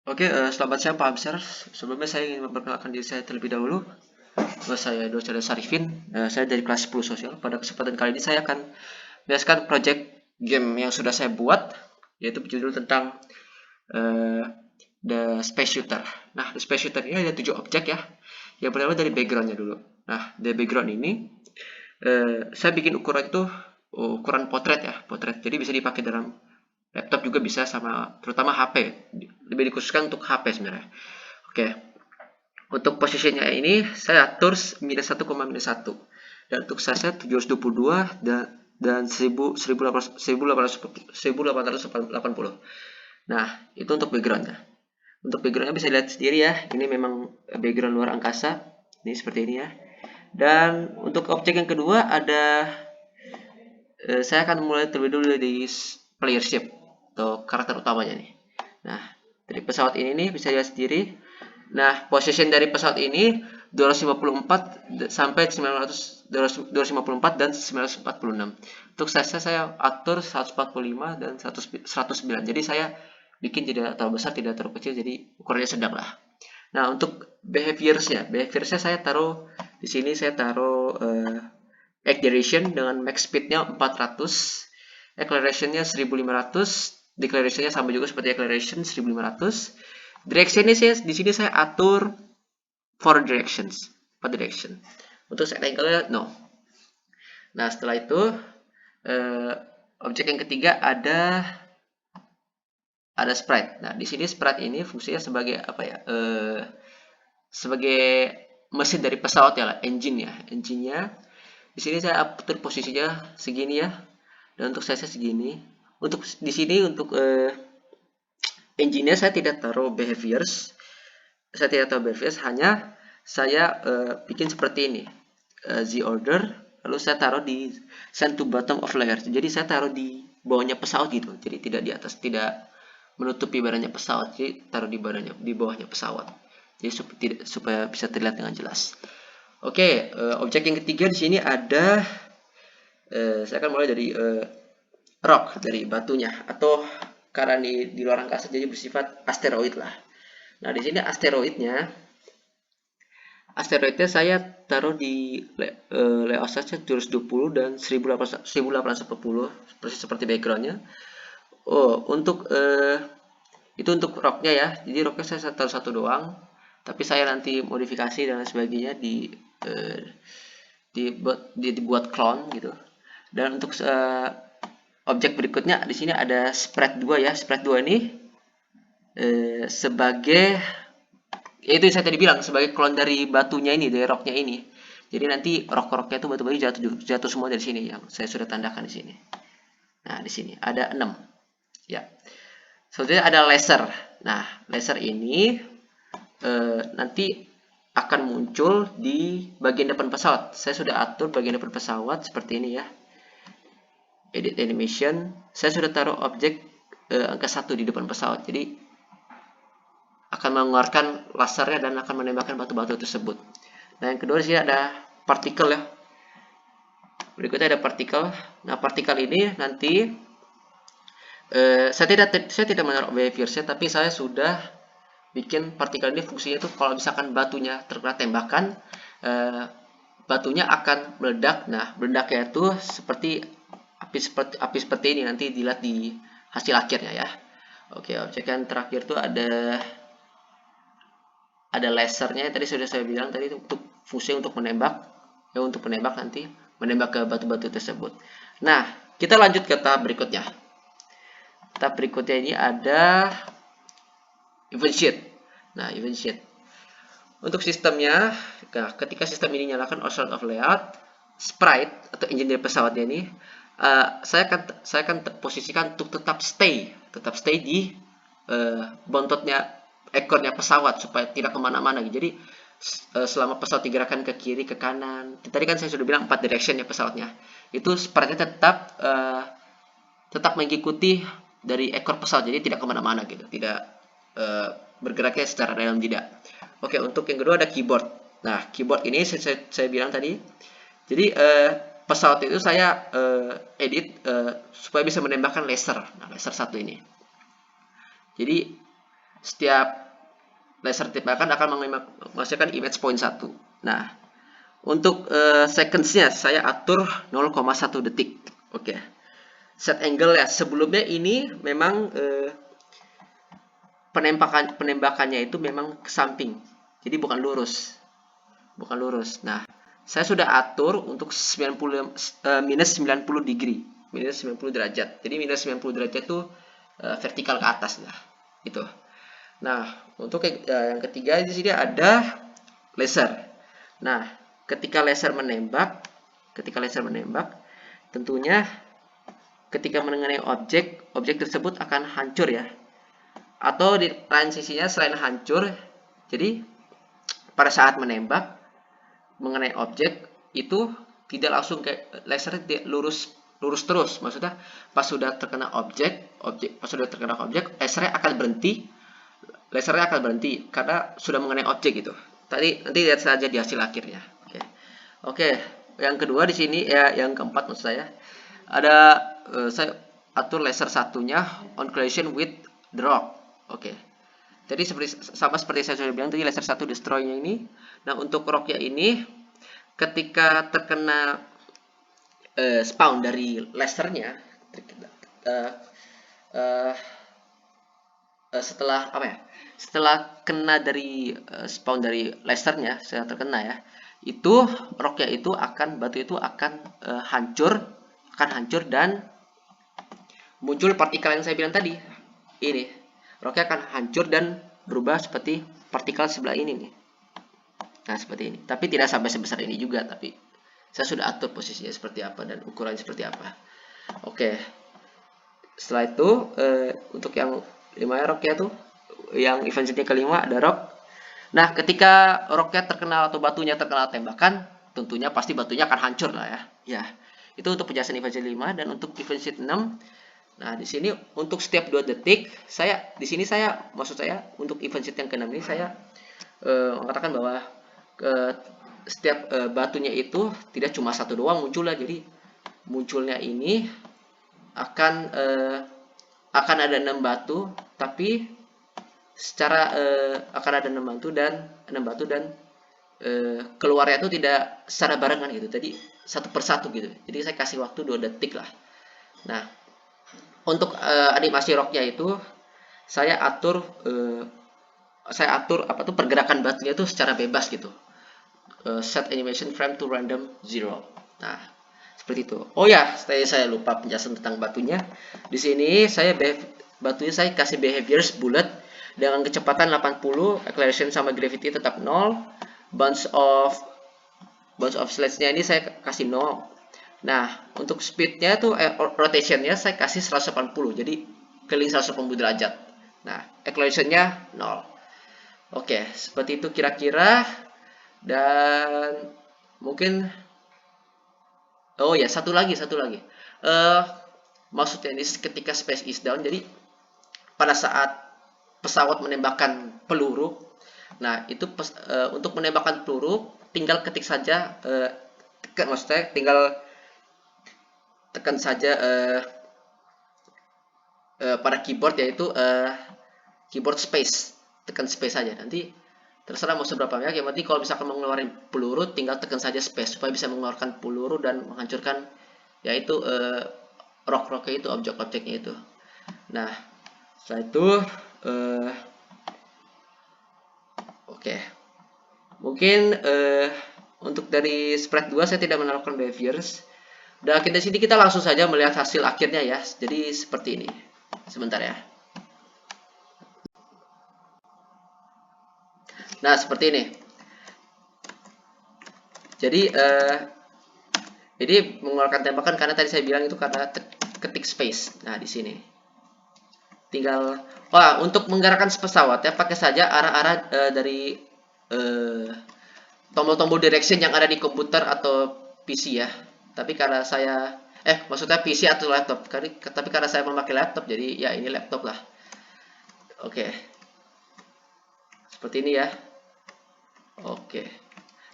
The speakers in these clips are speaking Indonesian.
Oke, selamat siang Pak Hamsar. Sebelumnya saya ingin memperkenalkan diri saya terlebih dahulu. Nama saya Dosa Sarifin. Saya dari kelas 10 sosial. Pada kesempatan kali ini saya akan menjelaskan project game yang sudah saya buat, yaitu berjudul tentang eh, The Space Shooter. Nah, The Space Shooter ini ada 7 objek ya. Yang pertama dari backgroundnya dulu. Nah, dari background ini saya bikin ukuran itu ukuran potret ya, potret. Jadi bisa dipakai dalam laptop juga bisa sama terutama HP. Lebih dikhususkan untuk HP sebenarnya. Oke, untuk posisinya ini saya atur minus 1,-1 dan untuk size 722 dan 1880. Nah, itu untuk backgroundnya. Untuk backgroundnya bisa lihat sendiri ya. Ini memang background luar angkasa. Ini seperti ini ya. Dan untuk objek yang kedua ada saya akan mulai terlebih dulu dari player ship atau karakter utamanya nih. Nah, dari pesawat ini nih bisa lihat sendiri. Nah, position dari pesawat ini 254 sampai 900 254 dan 946. Untuk size saya atur 145 dan 109. Jadi saya bikin tidak terlalu besar, tidak terlalu kecil, jadi ukurannya sedang lah. Nah, untuk behaviorsnya saya taruh di sini saya taruh acceleration dengan max speednya 400, accelerationnya 1500, declarationnya sama juga seperti acceleration 1500. Directionnya di sini saya atur 4 directions, 4 direction. Untuk set angle no. Nah, setelah itu eh, objek yang ketiga ada sprite. Nah, di sini sprite ini fungsinya sebagai apa ya? Sebagai mesin dari pesawat ya, engine ya. Engine-nya di sini saya atur posisinya segini ya. Dan untuk size segini. Untuk di sini untuk engine-nya saya tidak taruh behaviors. Saya tidak taruh behaviors, hanya saya bikin seperti ini. Z order, lalu saya taruh di send to bottom of layer. Jadi saya taruh di bawahnya pesawat gitu. Jadi tidak di atas, tidak menutupi badannya pesawat. Jadi taruh di bawahnya pesawat. Jadi supaya bisa terlihat dengan jelas. Oke, objek yang ketiga di sini ada saya akan mulai dari rock, dari batunya, atau karena di luar angkasa jadi bersifat asteroid lah. Nah, di sini asteroidnya saya taruh di layout saja 220 dan 1880 persis seperti backgroundnya. Oh, untuk itu untuk rocknya ya. Jadi rocknya saya taruh satu doang, tapi saya nanti modifikasi dan lain sebagainya eh, dibuat clone gitu. Dan untuk objek berikutnya di sini ada spread 2 ya. Spread 2 ini sebagai itu yang saya tadi bilang sebagai clone dari batunya ini, dari rocknya ini. Jadi nanti rock-rocknya itu batu-batu jatuh semua dari sini yang saya sudah tandakan di sini. Nah, di sini ada 6. Ya. Selanjutnya ada laser. Nah, laser ini nanti akan muncul di bagian depan pesawat. Saya sudah atur bagian depan pesawat seperti ini ya. Edit animation. Saya sudah taruh objek angka 1 di depan pesawat. Jadi akan mengeluarkan lasernya dan akan menembakkan batu-batu tersebut. Nah, yang kedua sih ada partikel ya. Berikutnya ada partikel. Nah, partikel ini nanti saya tidak menaruh behaviorsnya, tapi saya sudah bikin partikel ini fungsinya itu kalau misalkan batunya terkena tembakan, batunya akan meledak. Nah, meledaknya itu api seperti ini nanti dilihat di hasil akhirnya ya. Oke, objek yang terakhir tuh ada lasernya tadi sudah saya bilang tadi untuk fungsi untuk menembak ya, untuk menembak nanti menembak ke batu-batu tersebut. Nah, kita lanjut ke tahap berikutnya. Tahap berikutnya ini ada event sheet. Nah, event sheet untuk sistemnya, nah, ketika sistem ini nyalakan outside of layout, sprite atau engine dari pesawatnya ini saya akan posisikan untuk tetap stay di bontotnya ekornya pesawat supaya tidak kemana-mana. Jadi selama pesawat digerakkan ke kiri ke kanan, tadi kan saya sudah bilang 4 direction ya pesawatnya, itu sprite-nya tetap mengikuti dari ekor pesawat, jadi tidak kemana-mana gitu, tidak bergeraknya secara random, tidak. Oke, untuk yang kedua ada keyboard. Nah, keyboard ini saya bilang tadi, jadi pesawat itu saya edit supaya bisa menembakkan laser. Nah, laser satu ini. Jadi setiap laser tembakan akan menghasilkan image point 1. Nah, untuk seconds-nya saya atur 0,1 detik. Oke. Set angle ya. Sebelumnya ini memang penembakannya itu memang ke samping. Jadi bukan lurus. Bukan lurus. Nah, saya sudah atur untuk minus 90 degree. Minus 90 derajat. Jadi minus 90 derajat itu vertikal ke atas lah. Itu. Nah, untuk yang ketiga di sini ada laser. Nah, ketika laser menembak, tentunya ketika mengenai objek tersebut akan hancur ya. Atau di lain sisinya selain hancur, jadi pada saat menembak mengenai objek itu tidak langsung kayak laser lurus terus. Maksudnya pas sudah terkena objek, lasernya akan berhenti karena sudah mengenai objek gitu. Nanti lihat saja di hasil akhirnya. Oke. Yang kedua di sini ya, yang keempat maksud saya ada saya atur laser satunya on collision with the rock. Oke. Jadi sama seperti saya sudah bilang tadi laser satu destroy-nya ini. Nah, untuk rocknya ini ketika terkena spawn dari lasernya setelah kena dari spawn dari lasernya, saya terkena ya, itu rocknya itu batu itu akan hancur dan muncul partikel yang saya bilang tadi. Ini rocknya akan hancur dan berubah seperti partikel sebelah ini nih. Nah, seperti ini. Tapi tidak sampai sebesar ini juga, tapi saya sudah atur posisinya seperti apa dan ukurannya seperti apa. Oke. Setelah itu untuk yang 5 rocknya tuh, yang event sheet kelima ada rock. Nah, ketika rocknya terkenal atau batunya terkena tembakan, tentunya pasti batunya akan hancur lah ya. Ya, itu untuk penjelasan event sheet 5. Dan untuk event sheet 6, nah di sini untuk setiap 2 detik, maksud saya untuk event sheet yang ke-6 ini saya mengatakan bahwa setiap batunya itu tidak cuma satu doang munculnya. Jadi munculnya ini akan ada 6 batu, tapi secara akan ada 6 batu dan keluarnya itu tidak secara barengan gitu. Jadi satu persatu gitu. Jadi saya kasih waktu 2 detik lah. Nah, untuk animasi rocknya itu saya atur pergerakan batunya itu secara bebas gitu. Set animation frame to random 0. Nah, seperti itu. Oh ya, saya lupa penjelasan tentang batunya. Di sini batunya saya kasih behaviors bullet dengan kecepatan 80, acceleration sama gravity tetap 0, bounce of sledge-nya ini saya kasih 0. Nah, untuk speed-nya tuh rotation-nya saya kasih 180. Jadi keliling 180 derajat. Nah, acceleration-nya 0. Oke, seperti itu kira-kira. Dan mungkin satu lagi. Maksudnya ini ketika space is down, jadi pada saat pesawat menembakkan peluru, nah itu untuk menembakkan peluru tinggal ketik saja, tinggal tekan saja pada keyboard, yaitu keyboard space, tekan space saja. Nanti terserah mau seberapa banyak. Yang penting kalau misalkan mau ngeluarin peluru, tinggal tekan saja space supaya bisa mengeluarkan peluru dan menghancurkan yaitu rock-rocknya itu, objek-objeknya itu. Nah, setelah itu oke. Mungkin untuk dari spread 2 saya tidak menaruhkan behaviors. Dan di sini kita langsung saja melihat hasil akhirnya ya. Jadi seperti ini. Sebentar ya. Nah, seperti ini. Jadi ini mengeluarkan tembakan karena tadi saya bilang itu karena ketik space. Nah, di sini. Tinggal untuk menggerakkan pesawat ya, pakai saja arah-arah dari tombol-tombol direction yang ada di komputer atau PC ya. Tapi karena saya maksudnya PC atau laptop. Tapi karena saya memakai laptop, jadi ya ini laptop lah. Oke. Seperti ini ya. Oke.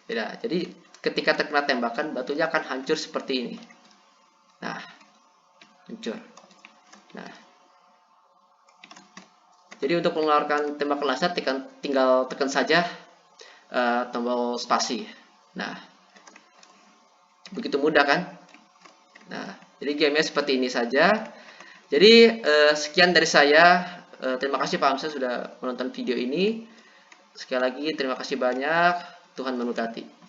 Beda. Jadi ketika terkena tembakan, batunya akan hancur seperti ini. Nah, hancur. Nah, Jadi untuk mengeluarkan tembakan laser tinggal tekan saja tombol spasi. Nah, begitu mudah kan? Nah, jadi gamenya seperti ini saja. Jadi sekian dari saya. Terima kasih Pak Hamzah sudah menonton video ini. Sekali lagi terima kasih banyak. Tuhan memberkati.